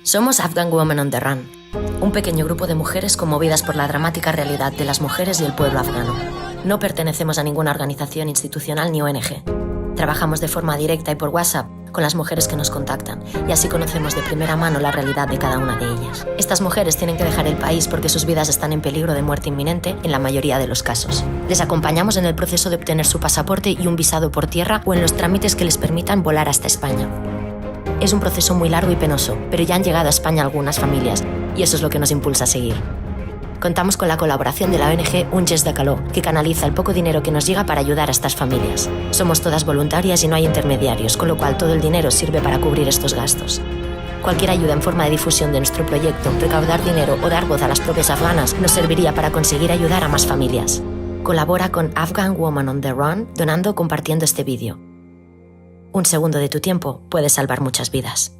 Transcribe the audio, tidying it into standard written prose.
Somos Afghan Women on the Run, un pequeño grupo de mujeres conmovidas por la dramática realidad de las mujeres y el pueblo afgano. No pertenecemos a ninguna organización institucional ni ONG. Trabajamos de forma directa y por WhatsApp con las mujeres que nos contactan y así conocemos de primera mano la realidad de cada una de ellas. Estas mujeres tienen que dejar el país porque sus vidas están en peligro de muerte inminente en la mayoría de los casos. Les acompañamos en el proceso de obtener su pasaporte y un visado por tierra o en los trámites que les permitan volar hasta España. Es un proceso muy largo y penoso, pero ya han llegado a España algunas familias y eso es lo que nos impulsa a seguir. Contamos con la colaboración de la ONG Un Gest de Calor, que canaliza el poco dinero que nos llega para ayudar a estas familias. Somos todas voluntarias y no hay intermediarios, con lo cual todo el dinero sirve para cubrir estos gastos. Cualquier ayuda en forma de difusión de nuestro proyecto, recaudar dinero o dar voz a las propias afganas nos serviría para conseguir ayudar a más familias. Colabora con Afghan Women on the Run donando o compartiendo este vídeo. Un segundo de tu tiempo puede salvar muchas vidas.